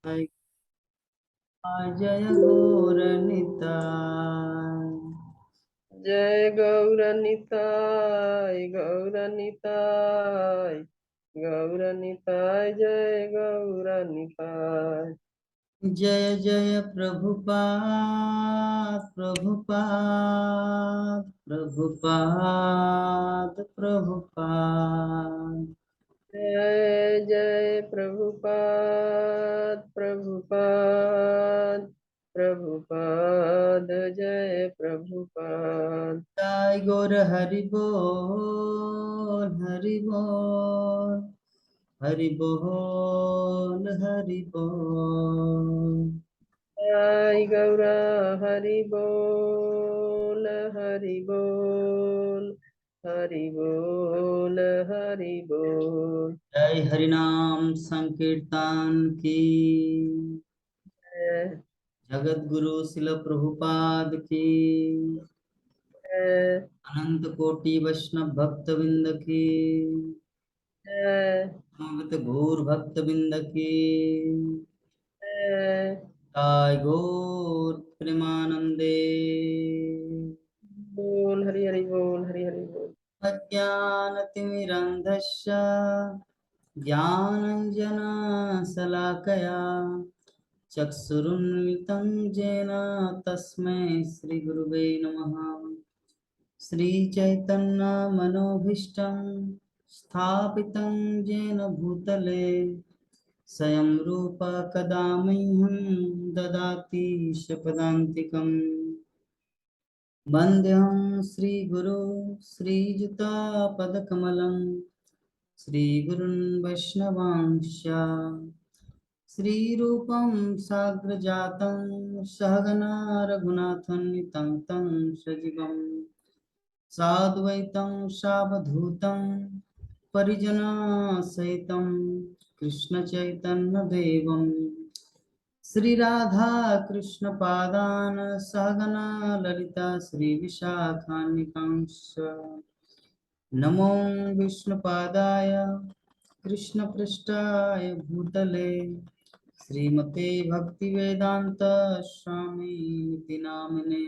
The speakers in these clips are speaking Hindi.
जय जय गौरनिताय। जय गौरनिताय गौरनिताय गौरनिताय जय गौरनिताय। जय जय प्रभुपाद प्रभुपाद प्रभुपाद प्रभुपाद। जय जय प्रभुपाद प्रभुपाद प्रभुपाद जय प्रभुपाद। जय गौर हरि बोल हरि बोल हरि बोल हरि बोल। जय गौरा हरि बोल हरि बोल हरि बोल हरि बोल। जय हरिनाम संकीर्तन की। जय जगत गुरु शिल प्रभुपाद की। जय अनंत कोटि वैष्णव भक्त बिंद की। जय समवेत गौर भक्त बिंद की। जय जय गौर प्रेमानंदे। बोल हरि हरि बोल हरि हरि बोल। अज्ञानतिमिरन्धस्य ज्ञानञ्जनशलाकया चक्षुरुन्मिलितं येन तस्मै श्रीगुरुवे नमः। श्रीचैतन्यमनोभीष्टं स्थापितं येन भूतले स्वयं रूप कदा मह्यं ददाति शपदान्तिकम्। वन्देऽहं श्रीगुरो श्रीयुतापदकमलं श्रीगुरुन् वैष्णवांश्च श्रीरूपं साग्रजातं सहगना रघुनाथान्वितं तं सजीवं साद्वैतं सावधूतं परिजनसहितं कृष्णचैतन्यदेवं श्रीराधा कृष्ण पादान सहगना ललिता श्री विशाखान्वितांश्च नमो विष्णुपादाय कृष्णपृष्ठाय भूतले श्रीमते भक्तिवेदांत स्वामी इति नामिने।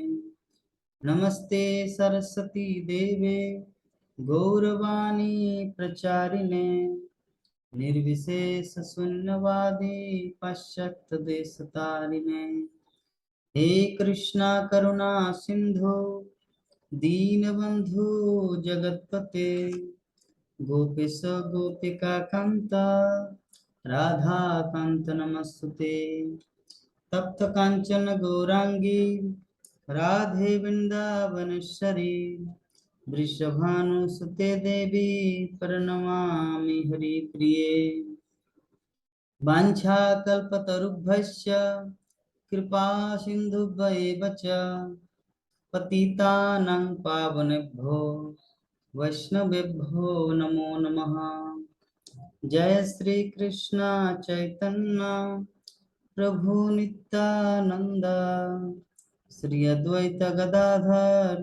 नमस्ते सरस्वती देवे गौरवाणी प्रचारिणे निर्विशेष शून्यवादी पाश्चात्य देशतारिणे। हे कृष्णा करुणा सिंधु दीनबंधु जगतपते गोपेश गोपिका कांत राधा कांत नमस्तुते। तप्त कांचन गौरांगी राधे वृंदावनेश्वरी वृषभानुसुते देवी प्रणमामि हरिप्रिये। वाञ्छाकल्पतरुभ्यश्च कृपा सिन्धुभ्येव च पतितानां पावनेभ्यो वैष्णवेभ्यो नमो नमः। जय श्री कृष्ण चैतन्य प्रभु नित्यानंद श्री अद्वैत गदाधर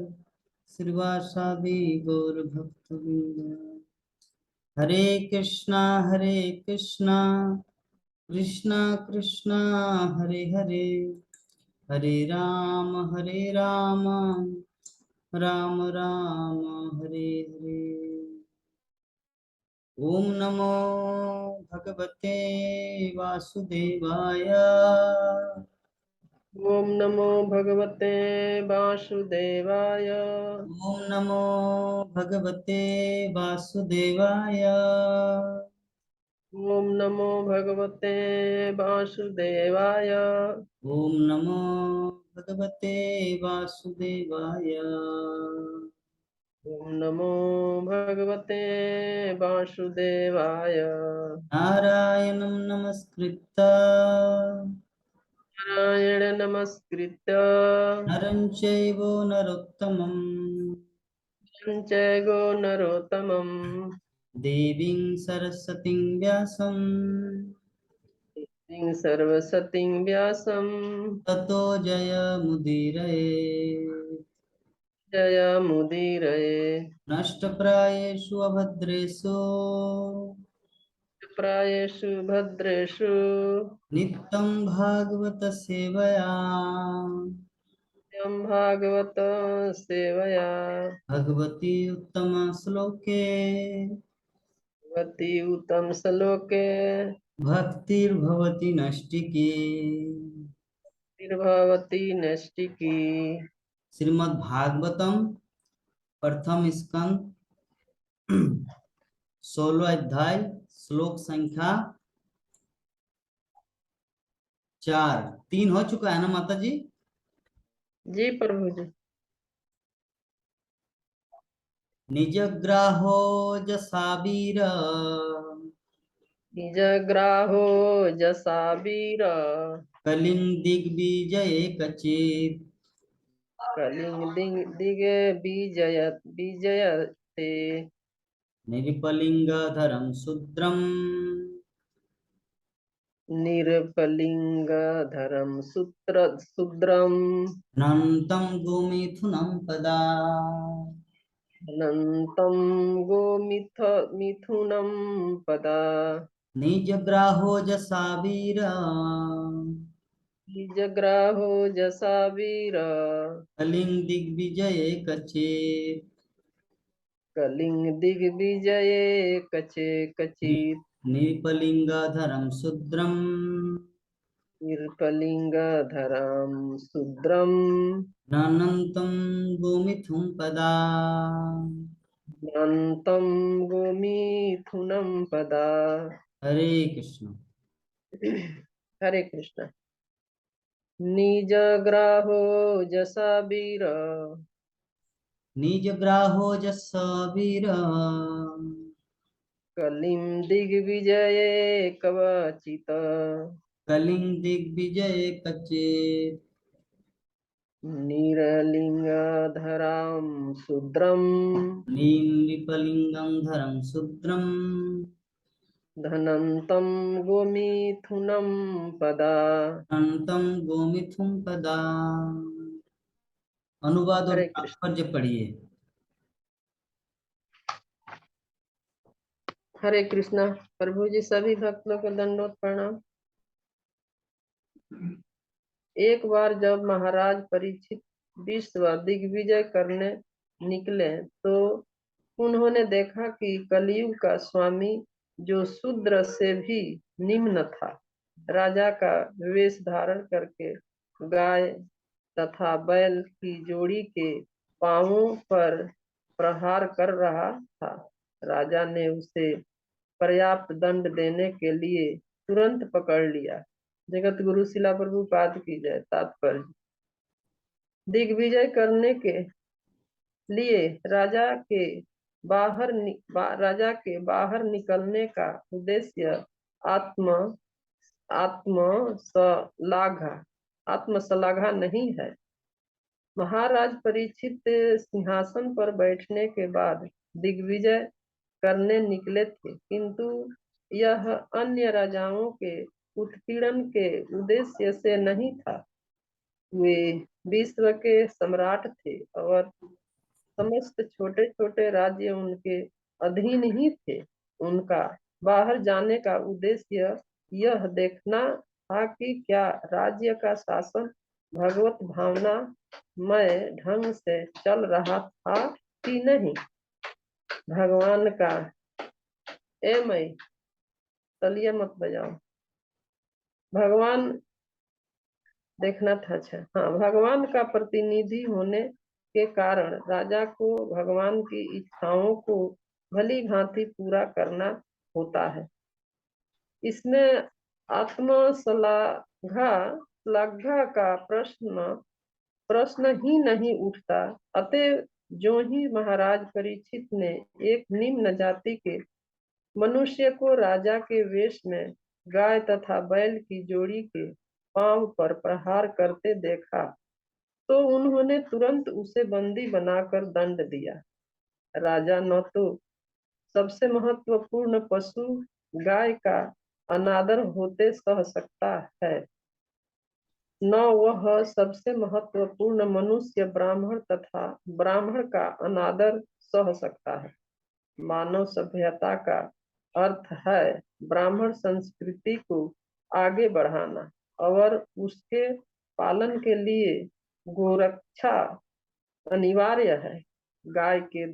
श्रीवासादि गौर भक्तवृंद। हरे कृष्णा कृष्णा कृष्णा हरे हरे हरे राम राम राम हरे हरे। ओम नमो भगवते वासुदेवाय। ओम नमो भगवते वासुदेवाय। ओम नमो भगवते वासुदेवाय। ओम नमो भगवते वासुदेवाय। ओम नमो भगवते वासुदेवाय। ओम नमो भगवते वासुदेवाय। नारायणं नमस्कृत्य नारायण नमस्कृत्य नरं चैव नरोत्तमं चैव नरोत्तमं देवीं सरस्वतीं व्यासं सरस्वतीं व्यासं ततो जयमुदीरये। जयमुदीरये। नष्टप्रायेषु अभद्रेषु प्रायेषु भद्रेषु नित्यं भागवत सेवया यं भागवत सेवया भगवती उत्तम श्लोके भवति उत्तम श्लोके भक्तिर्भवति नष्टिकी। निर्भवति नैष्टिकी। श्रीमद् भागवतम प्रथम स्कंद 16 अध्याय श्लोक संख्या 3 हो चुका है ना माता जी? जी प्रभु जी। निजग्राहो जसावीर निजग्राहो जसा वीर कलिंग दिग्विजये कचित् कलिंग दिगे विजयते निरपलिंगधरं शूद्रं निरपलिंगधरं शूद्रं अनन्तं गोमिथुनं पदा। अनन्तं मिथुनं पदा। निजग्राहो जसावीर निजग्राहो जसा वीर कलिंग दिग्विजये कचित् कलिंग दिग्विजये कचे कचित् निरपलिंगधरं शूद्रं निरपलिंगधरं शूद्रं अनन्तं गोमिथुं पदा। अनन्तं गोमिथुनं पदा। हरे कृष्ण। हरे कृष्ण। निजग्राहो जसा वीर निजग्राहो जसावीर कलिं दिग्विजये कवचित् कलिंग दिग्विजये कचित् निरलिंगधरां शूद्रं नीलिपलिंगं धरं शूद्रं धनन्तं गोमिथुनं पदा। अनन्तं गोमिथुं पदा। अनुवाद और हरे कृष्ण। तात्पर्य पढ़िए। हरे कृष्णा। प्रभु जी सभी भक्तों को दंडवत प्रणाम। एक बार जब महाराज परीक्षित विश्व दिग्विजय करने निकले तो उन्होंने देखा कि कलयुग का स्वामी जो शूद्र से भी निम्न था, राजा का वेश धारण करके गाय तथा बैल की जोड़ी के पांवों पर प्रहार कर रहा था। राजा ने उसे पर्याप्त दंड देने के लिए तुरंत पकड़ लिया। जगत गुरु शिला प्रभुपाद की जय। तात्पर्य: दिग्विजय करने के लिए राजा के बाहर निकलने का उद्देश्य आत्मसलाघा नहीं है। महाराज परीक्षित सिंहासन पर बैठने के बाद दिग्विजय करने निकले थे, किंतु यह अन्य राजाओं के उत्पीड़न के उद्देश्य से नहीं था। वे विश्व के सम्राट थे और समस्त छोटे छोटे राज्य उनके अधीन ही थे। उनका बाहर जाने का उद्देश्य यह देखना था कि क्या राज्य का शासन भगवत भावना में ढंग से चल रहा था कि नहीं। भगवान का मई तलिया मत बजाओ। भगवान देखना था। अच्छा, हाँ, भगवान का प्रतिनिधि होने के कारण राजा को भगवान की इच्छाओं को भली भांति पूरा करना होता है। इसमें आत्मश्लाघा का प्रश्न ही नहीं उठता। अतः जो ही महाराज परीक्षित ने एक निम्न जाति के मनुष्य को राजा के वेश में गाय तथा बैल की जोड़ी के पांव पर प्रहार करते देखा तो उन्होंने तुरंत उसे बंदी बनाकर दंड दिया। राजा न तो सबसे महत्वपूर्ण पशु गाय का अनादर होते सह सकता है, न वह सबसे महत्वपूर्ण मनुष्य ब्राह्मण का अनादर सह सकता है। मानव सभ्यता का अर्थ है ब्राह्मण संस्कृति को आगे बढ़ाना और उसके पालन के लिए गोरक्षा अनिवार्य है। गाय के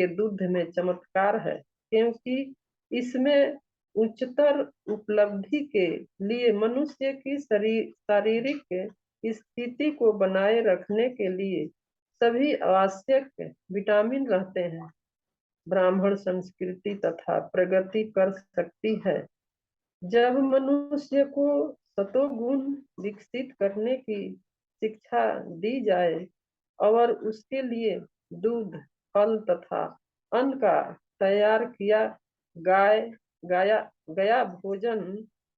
दूध में चमत्कार है, क्योंकि इसमें उच्चतर उपलब्धि के लिए मनुष्य की शारीरिक स्थिति को बनाए रखने के लिए सभी आवश्यक विटामिन रहते हैं। ब्राह्मण संस्कृति तथा प्रगति कर सकती है जब मनुष्य को सतोगुण विकसित करने की शिक्षा दी जाए और उसके लिए दूध, फल तथा अन्न का तैयार किया गाय गाया गया भोजन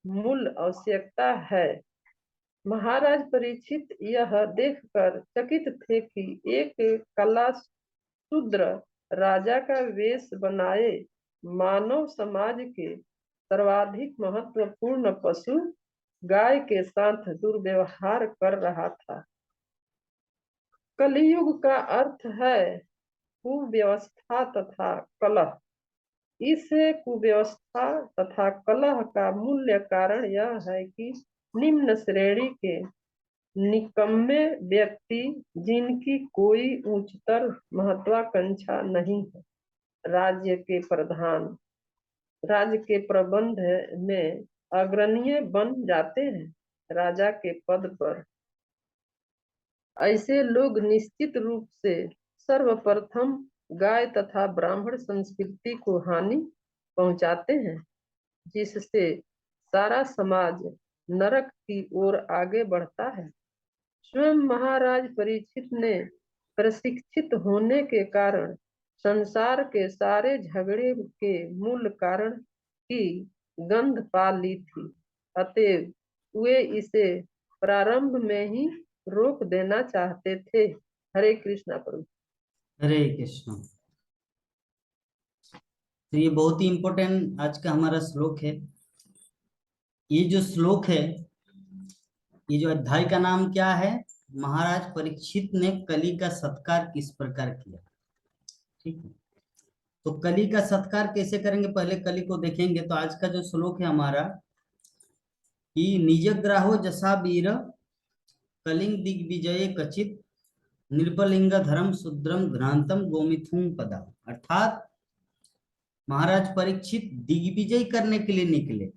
मूल आवश्यकता है। महाराज परीक्षित यह देखकर चकित थे कि एक कला शूद्र राजा का वेश बनाए मानव समाज के सर्वाधिक महत्वपूर्ण पशु गाय के साथ दुर्व्यवहार कर रहा था। कलियुग का अर्थ है कुव्यवस्था तथा कलह। इस कुव्यवस्था तथा कलह का मूल्य कारण यह है कि निम्न श्रेणी के निकम्मे व्यक्ति जिनकी कोई उच्चतर महत्वाकांक्षा नहीं है, राज्य के प्रबंध में अग्रणीय बन जाते हैं। राजा के पद पर ऐसे लोग निश्चित रूप से सर्वप्रथम गाय तथा ब्राह्मण संस्कृति को हानि पहुंचाते हैं, जिससे सारा समाज नरक की ओर आगे बढ़ता है। स्वयं महाराज परीक्षित ने प्रशिक्षित होने के कारण संसार के सारे झगड़े के मूल कारण की गंध पा ली थी, अतएव वे इसे प्रारंभ में ही रोक देना चाहते थे। हरे कृष्णा प्रभु। हरे कृष्ण। तो ये बहुत ही इम्पोर्टेंट आज का हमारा श्लोक है। ये जो श्लोक है, ये जो अध्याय का नाम क्या है? महाराज परीक्षित ने कली का सत्कार किस प्रकार किया। ठीक है, तो कली का सत्कार कैसे करेंगे, पहले कली को देखेंगे। तो आज का जो श्लोक है हमारा कि निजग्राहो जसा वीर कलिंग दिग्विजय कचित निर्बलिंग धर्म शुद्रम घ्रांतम गोमिथुम पदा। अर्थात महाराज परीक्षित दिग्विजय करने के लिए निकले।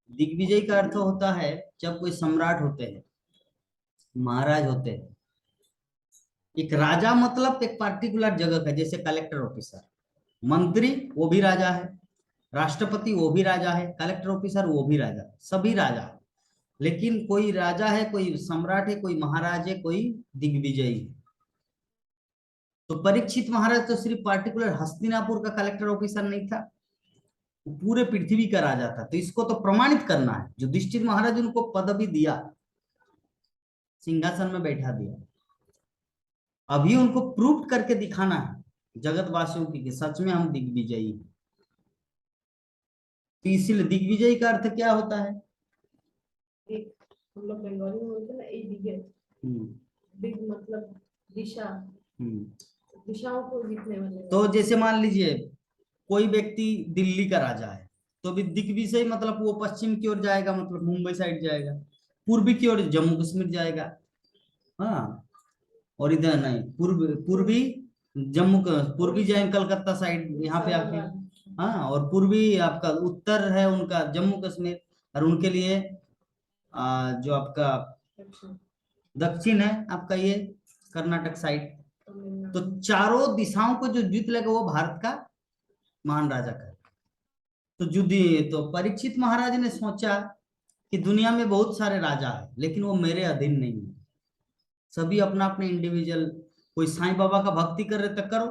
दिग्विजय का अर्थ होता है जब कोई सम्राट होते हैं, महाराज होते हैं। एक राजा मतलब एक पार्टिकुलर जगह का, जैसे कलेक्टर ऑफिसर, मंत्री वो भी राजा है, राष्ट्रपति वो भी राजा है, कलेक्टर ऑफिसर वो भी राजा, सभी राजा। लेकिन कोई राजा है, कोई सम्राट है, कोई महाराज है, कोई दिग्विजयी है। तो परीक्षित महाराज तो सिर्फ पार्टिकुलर हस्तिनापुर का कलेक्टर ऑफिसर नहीं था, पूरे पृथ्वी का राजा था। तो इसको तो प्रमाणित करना है। जो युधिष्ठिर महाराज उनको पदवी दिया, सिंहासन में बैठा दिया, अभी उनको प्रूव करके दिखाना है जगतवासियों की कि सच में हम दिग्विजयी हैं। तो इसीलिए दिग्विजय का अर्थ क्या होता है? हम लोग बंगाली में बोलते हैं ना, ए दिग मतलब दिशा, दिशाओं को जीतने वाले। तो जैसे मान लीजिए कोई व्यक्ति दिल्ली का राजा है, तो भी दिग्विजय मतलब वो पश्चिम की ओर जाएगा, मतलब मुंबई साइड जाएगा, पूर्वी की ओर जम्मू कश्मीर जाएगा। हाँ, और इधर नहीं, पूर्वी पूर्वी जाए कलकत्ता साइड, यहाँ पे आके। हाँ, और पूर्वी आपका उत्तर है उनका जम्मू कश्मीर, और उनके लिए जो आपका दक्षिण है आपका ये कर्नाटक साइड। तो चारों दिशाओं को जो जीत लेगा वो भारत का महान राजा का। तो परीक्षित महाराज ने सोचा कि दुनिया में बहुत सारे राजा है, लेकिन वो मेरे अधीन नहीं है। सभी अपना अपने इंडिविजुअल, कोई साईं बाबा का भक्ति कर रहे तो करो,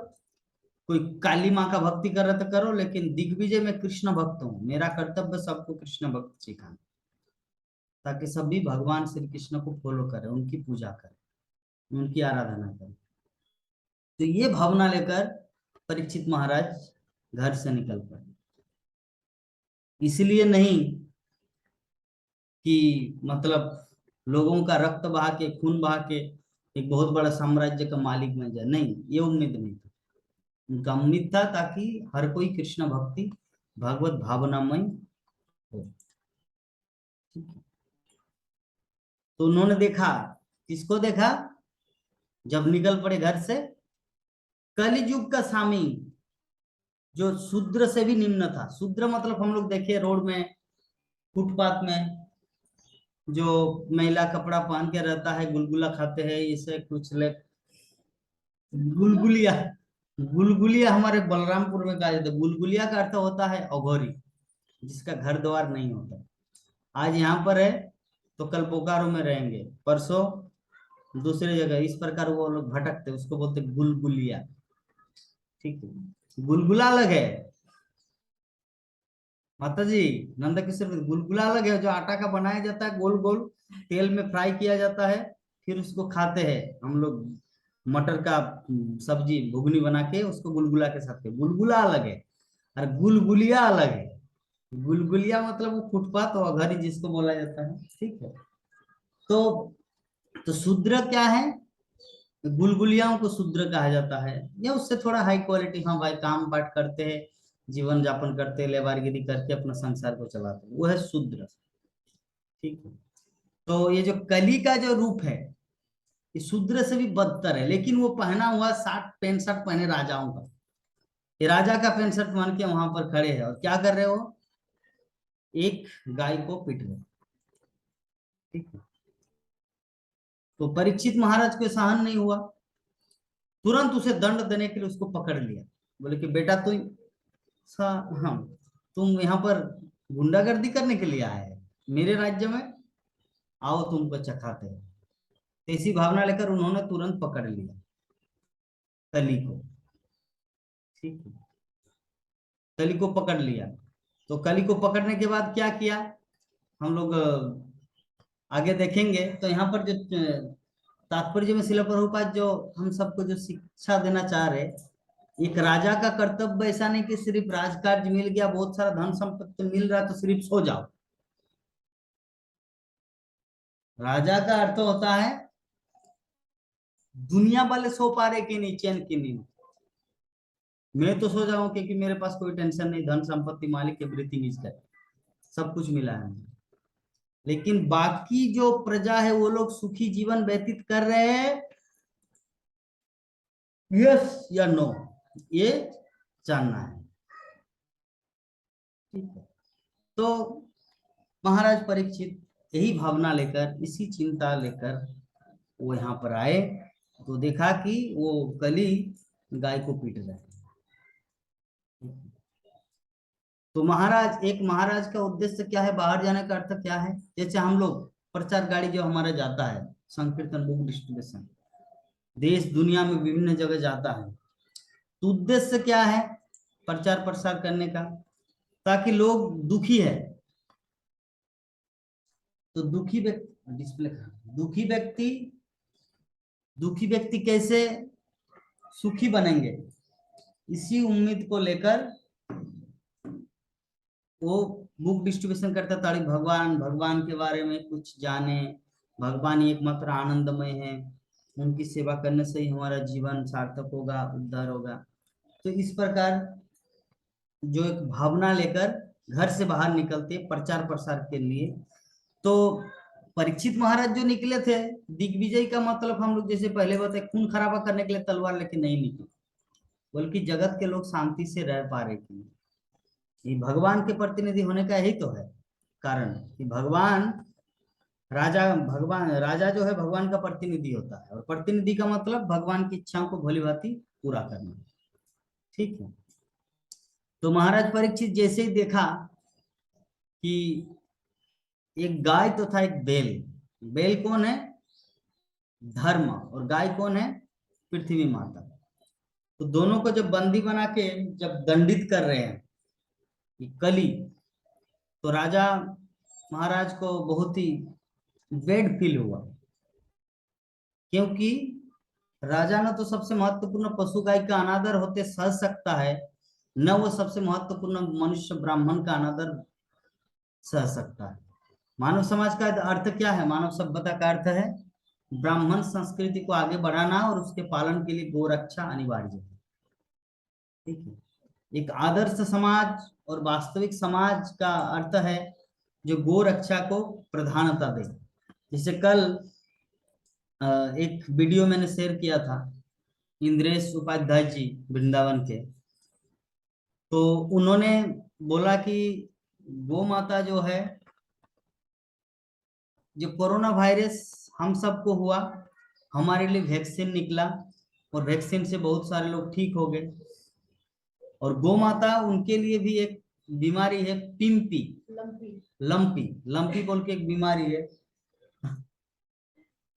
कोई काली माँ का भक्ति कर रहे तो करो, लेकिन दिग्विजय में कृष्ण भक्त हूँ। मेरा कर्तव्य सबको कृष्ण भक्त सिखाना, ताकि सभी भगवान श्री कृष्ण को फॉलो करें, उनकी पूजा करें, उनकी आराधना करें। तो ये भावना लेकर परीक्षित महाराज घर से निकल पड़े। इसलिए नहीं कि मतलब लोगों का रक्त बहा के, खून बहा के एक बहुत बड़ा साम्राज्य का मालिक बन जाए, नहीं, ये उम्मीद नहीं थी। उनका उम्मीद था ताकि हर कोई कृष्ण भक्ति भगवत भावनामय हो। तो उन्होंने देखा, किसको देखा? जब निकल पड़े घर से, कलियुग का स्वामी जो शूद्र से भी निम्न था। शूद्र मतलब हम लोग देखे रोड में, फुटपाथ में जो महिला कपड़ा पहन के रहता है, गुलगुला खाते हैं, इसे कुछ ले गुलगुलिया। गुलगुलिया हमारे बलरामपुर में कहा जाता है। गुलगुलिया का अर्थ होता है अघोरी, जिसका घर द्वार नहीं होता। आज यहाँ पर है तो कल बोकारो में रहेंगे, परसों दूसरी जगह, इस प्रकार वो लोग भटकते, उसको बोलते गुलगुलिया। ठीक है, गुलगुला अलग है माता जी, नंद किशोर, गुलगुला अलग है जो आटा का बनाया जाता है, गोल गोल तेल में फ्राई किया जाता है, फिर उसको खाते हैं हम लोग। मटर का सब्जी घुगनी बना के उसको गुलगुला के साथ खाते। गुलगुला अलग है और गुलगुलिया अलग है। गुलगुलिया मतलब वो फुटपाथ और घरी जिसको बोला जाता है। ठीक है, तो शूद्र क्या है? गुलगुलियाओं को शूद्र कहा जाता है, या उससे थोड़ा हाई क्वालिटी, हाँ भाई काम पाठ करते हैं, जीवन यापन करते हैं, लेबारगिरी करके अपना संसार को चलाते हैं, वो है शूद्र। ठीक है, तो ये जो कली का जो रूप है, ये शूद्र से भी बदतर है, लेकिन वो पहना हुआ शर्ट पैंट शर्ट पहने राजाओं का। ये राजा का पैंट शर्ट पहन के वहां पर खड़े हैं और क्या कर रहे हो? एक गाय को पीट रहे। ठीक है, तो परीक्षित महाराज को सहन नहीं हुआ, तुरंत उसे दंड देने के लिए उसको पकड़ लिया। बोले कि बेटा हाँ, तुम यहाँ पर गुंडागर्दी करने के लिए आए हैं मेरे राज्य में, आओ तुमको चखाते हैं। ऐसी भावना लेकर उन्होंने तुरंत पकड़ लिया कली को। ठीक है, कली को पकड़ लिया। तो कली को पकड़ने के बाद क्या किया हम लोग आगे देखेंगे। तो यहाँ पर जो तात्पर्य में शिला प्रभुपाद जो हम सबको जो शिक्षा देना चाह रहे, एक राजा का कर्तव्य ऐसा नहीं कि सिर्फ राजकार्य मिल गया, बहुत सारा धन संपत्ति मिल रहा तो सिर्फ सो जाओ। राजा का अर्थ होता है दुनिया वाले सो पा रहे कि नहीं, चैन की नींद। मैं तो सो जाऊं क्योंकि मेरे पास कोई टेंशन नहीं, धन संपत्ति मालिक एवरीथिंग इज देयर, सब कुछ मिला है। लेकिन बाकी जो प्रजा है वो लोग सुखी जीवन व्यतीत कर रहे हैं, यस या नो, ये जानना है। ठीक है, तो महाराज परीक्षित यही भावना लेकर, इसी चिंता लेकर वो यहाँ पर आए, तो देखा कि वो कली गाय को पीट रहे हैं। तो महाराज का उद्देश्य क्या है? बाहर जाने का अर्थ क्या है? जैसे हम लोग प्रचार गाड़ी जो हमारा जाता है, संकीर्तन बुक डिस्ट्रीब्यूशन, देश दुनिया में विभिन्न जगह जाता है, तो उद्देश्य क्या है प्रचार प्रसार करने का? ताकि लोग दुखी है तो दुखी व्यक्ति, डिस्प्ले दुखी व्यक्ति कैसे सुखी बनेंगे, इसी उम्मीद को लेकर वो बुक डिस्ट्रीब्यूशन करता ताकि भगवान के बारे में कुछ जाने, भगवान एकमात्र आनंदमय है, उनकी सेवा करने से ही हमारा जीवन सार्थक होगा, उद्धार होगा। तो इस प्रकार जो एक भावना लेकर घर से बाहर निकलते प्रचार प्रसार के लिए। तो परीक्षित महाराज जो निकले थे, दिग्विजय का मतलब हम लोग जैसे पहले बताए खून खराबा करने के लिए तलवार लेके नहीं निकले, बल्कि जगत के लोग शांति से रह पा रहे थे। ये भगवान के प्रतिनिधि होने का यही तो है कारण कि राजा जो है भगवान का प्रतिनिधि होता है, और प्रतिनिधि का मतलब भगवान की इच्छाओं को भली भांति पूरा करना। ठीक है, तो महाराज परीक्षित जैसे ही देखा कि एक गाय तो था, एक बैल कौन है? धर्म, और गाय कौन है? पृथ्वी माता। तो दोनों को जब बंदी बना के जब दंडित कर रहे हैं कली, तो राजा महाराज को बहुत ही बैड फील हुआ, क्योंकि राजा ने तो सबसे महत्वपूर्ण पशु गाय का अनादर होते सह सकता है, न वो सबसे महत्वपूर्ण मनुष्य ब्राह्मण का अनादर सह सकता है। मानव समाज का अर्थ क्या है? मानव सभ्यता का अर्थ है ब्राह्मण संस्कृति को आगे बढ़ाना और उसके पालन के लिए गोरक्षा अनिवार्य है। ठीक है। एक आदर्श समाज और वास्तविक समाज का अर्थ है जो गो रक्षा को प्रधानता दे। जैसे कल एक वीडियो मैंने शेयर किया था इंद्रेश उपाध्याय जी वृंदावन के, तो उन्होंने बोला कि गौ माता जो है, जो कोरोना वायरस हम सबको हुआ, हमारे लिए वैक्सीन निकला और वैक्सीन से बहुत सारे लोग ठीक हो गए। और गौ माता उनके लिए भी एक बीमारी है, पिंपी, लंपी लंपी, लंपी बोल के एक बीमारी है,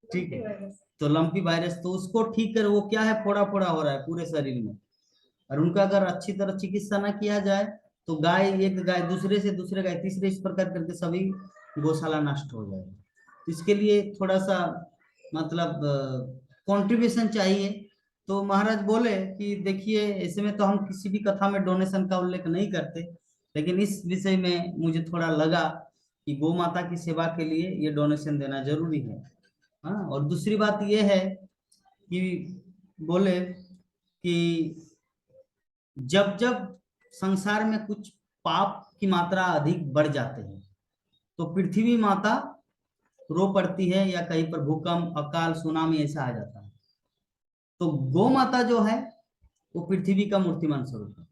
ठीक है। वायरस। तो लंपी वायरस, तो उसको ठीक कर, वो क्या है, फोड़ा फोड़ा हो रहा है पूरे शरीर में, और उनका अगर अच्छी तरह चिकित्सा ना किया जाए तो गाय, एक गाय दूसरे से दूसरे गाय तीसरे, इस प्रकार करके सभी गौशाला नष्ट हो जाएगा। इसके लिए थोड़ा सा मतलब कंट्रीब्यूशन चाहिए। तो महाराज बोले कि देखिए ऐसे में तो हम किसी भी कथा में डोनेशन का उल्लेख नहीं करते, लेकिन इस विषय में मुझे थोड़ा लगा कि गौ माता की सेवा के लिए ये डोनेशन देना जरूरी है। हाँ, और दूसरी बात ये है कि बोले कि जब जब संसार में कुछ पाप की मात्रा अधिक बढ़ जाते हैं तो पृथ्वी माता रो पड़ती है, या कहीं पर भूकंप, अकाल, सुनामी ऐसा आ जाता है। तो गौ माता जो है वो पृथ्वी का मूर्तिमान स्वरूप है।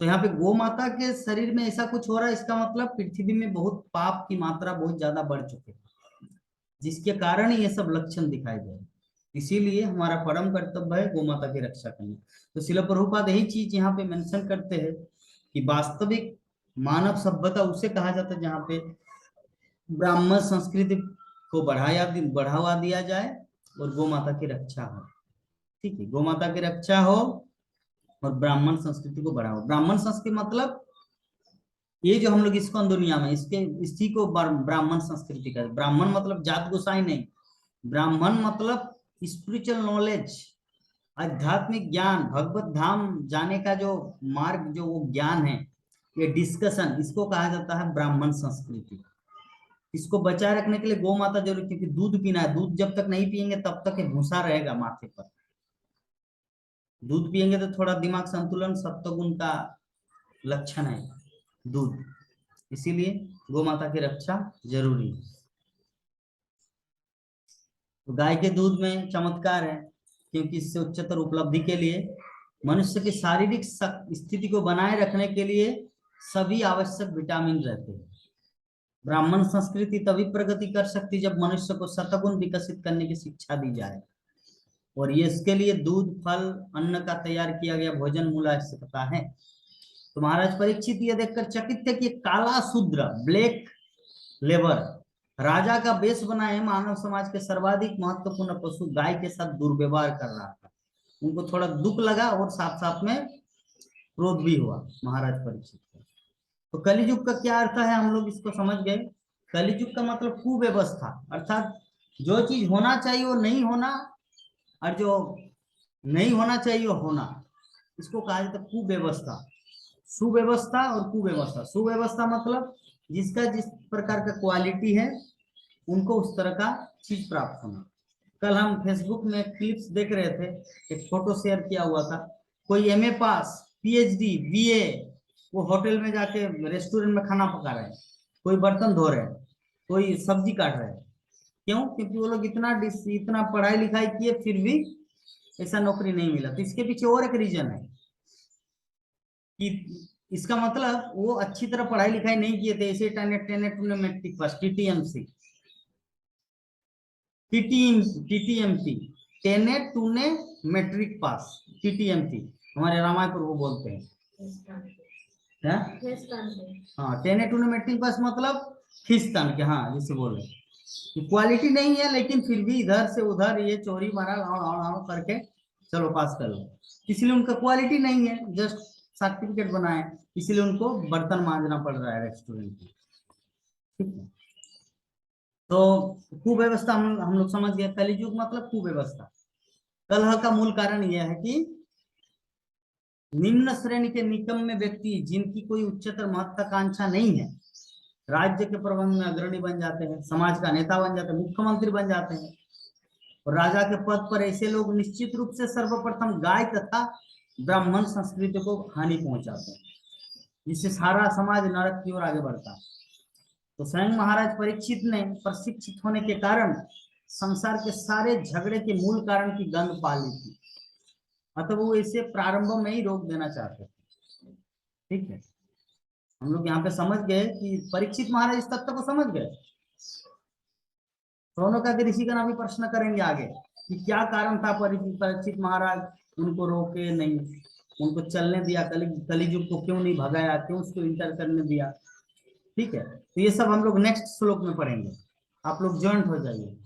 तो यहाँ पे गौ माता के शरीर में ऐसा कुछ हो रहा है, इसका मतलब पृथ्वी में बहुत पाप की मात्रा बहुत ज्यादा बढ़ चुके हैं, जिसके कारण ये सब लक्षण दिखाई दे। इसीलिए हमारा परम कर्तव्य है गौ माता की रक्षा करना। तो शिला प्रभुपाद यही चीज यहाँ पे मेंशन करते हैं कि वास्तविक मानव सभ्यता उसे कहा जाता है जहाँ पे ब्राह्मण संस्कृति को बढ़ावा दिया जाए और गौ माता की रक्षा हो। ठीक है, गौ माता की रक्षा हो और ब्राह्मण संस्कृति को बढ़ाओ। ब्राह्मण संस्कृति मतलब ये जो हम लोग इस्कॉन दुनिया में इसके इसी को ब्राह्मण संस्कृति का, ब्राह्मण मतलब जात गोसाई नहीं, ब्राह्मण मतलब स्पिरिचुअल नॉलेज, आध्यात्मिक ज्ञान, भगवत धाम जाने का जो मार्ग, जो वो ज्ञान है, ये डिस्कशन, इसको कहा जाता है ब्राह्मण संस्कृति। इसको बचाए रखने के लिए गौ माता जरूरी, क्योंकि दूध पीना है, दूध जब तक नहीं पियेंगे तब तक ये भूसा रहेगा माथे पर। दूध पियेंगे तो थोड़ा दिमाग संतुलन, सत्वगुण का लक्षण है दूध, इसीलिए गौ माता की रक्षा जरूरी है। तो गाय के दूध में चमत्कार है, क्योंकि इससे उच्चतर उपलब्धि के लिए, मनुष्य की शारीरिक स्थिति को बनाए रखने के लिए सभी आवश्यक विटामिन रहते हैं। ब्राह्मण संस्कृति तभी प्रगति कर सकती जब मनुष्य को सतगुण विकसित करने की शिक्षा दी जाए, और ये इसके लिए दूध, फल, अन्न का तैयार किया गया भोजन मूल आवश्यकता है। तो महाराज परीक्षित ये देखकर चकित थे कि काला शूद्र, ब्लैक लेबर, राजा का बेस बनाए मानव समाज के सर्वाधिक महत्वपूर्ण पशु गाय के साथ दुर्व्यवहार कर रहा था। उनको थोड़ा दुख लगा और साथ साथ में क्रोध भी हुआ महाराज परीक्षित को। तो कलियुग का क्या अर्थ है, हम लोग इसको समझ गए। कलियुग का मतलब कुव्यवस्था, अर्थात जो चीज होना चाहिए वो नहीं होना, और जो नहीं होना चाहिए वो होना, इसको कहा जाता है कुव्यवस्था। सुव्यवस्था और कुव्यवस्था, सुव्यवस्था मतलब जिसका जिस प्रकार का क्वालिटी है उनको उस तरह का चीज प्राप्त होना। कल हम फेसबुक में क्लिप्स देख रहे थे, एक फोटो शेयर किया हुआ था, कोई एमए पास, पीएचडी, बीए, वो होटल में जाके रेस्टोरेंट में खाना पका रहे हैं, कोई बर्तन धो रहे हैं, कोई सब्जी काट रहे हैं। क्यों? क्योंकि वो लोग इतना पढ़ाई लिखाई किए फिर भी ऐसा नौकरी नहीं मिला। तो इसके पीछे और एक रीजन है कि इसका मतलब वो अच्छी तरह पढ़ाई लिखाई नहीं किए थे, ऐसे मैट्रिक पास, टीटीएमसी, टीटीएमटी, टेने टूने मैट्रिक पास, टीटीएमटी हमारे रामायपुर वो बोलते हैं। हाँ, टेने टूने मैट्रिक पास मतलब खिस्तान के, हाँ जिसे बोले क्वालिटी नहीं है, लेकिन फिर भी इधर से उधर ये चोरी मारा करके चलो पास कर लो, इसलिए उनका क्वालिटी नहीं है, जस्ट सर्टिफिकेट बनाए, इसलिए उनको बर्तन मांजना पड़ रहा है रेस्टोरेंट में। ठीक है, तो कुव्यवस्था हम लोग समझ गए। कलियुग मतलब कुव्यवस्था। कलह का मूल कारण यह है कि निम्न श्रेणी के निकम्मे व्यक्ति जिनकी कोई उच्चतर महत्वाकांक्षा नहीं है, राज्य के प्रबंध में अग्रणी बन जाते हैं, समाज का नेता बन जाते हैं, मुख्यमंत्री बन जाते हैं, और राजा के पद पर ऐसे लोग निश्चित रूप से सर्वप्रथम गाय तथा ब्राह्मण संस्कृति को हानि पहुंचाते हैं, जिससे सारा समाज नरक की ओर आगे बढ़ता है। तो स्वयं महाराज परीक्षित ने प्रशिक्षित होने के कारण संसार के सारे झगड़े के मूल कारण की गंध पा ली थी, अतः वो इसे प्रारंभ में ही रोक देना चाहते थे। ठीक है, हम लोग यहाँ पे समझ गए कि परीक्षित महाराज इस तत्व को समझ गए। रौनक के ऋषि का नाम भी प्रश्न करेंगे आगे कि क्या कारण था परीक्षित महाराज उनको रोके नहीं, उनको चलने दिया, कलियुग को क्यों नहीं भगाया, क्यों उसको इंटर करने दिया। ठीक है, तो ये सब हम लोग नेक्स्ट श्लोक में पढ़ेंगे, आप लोग ज्वाइंट हो जाइए।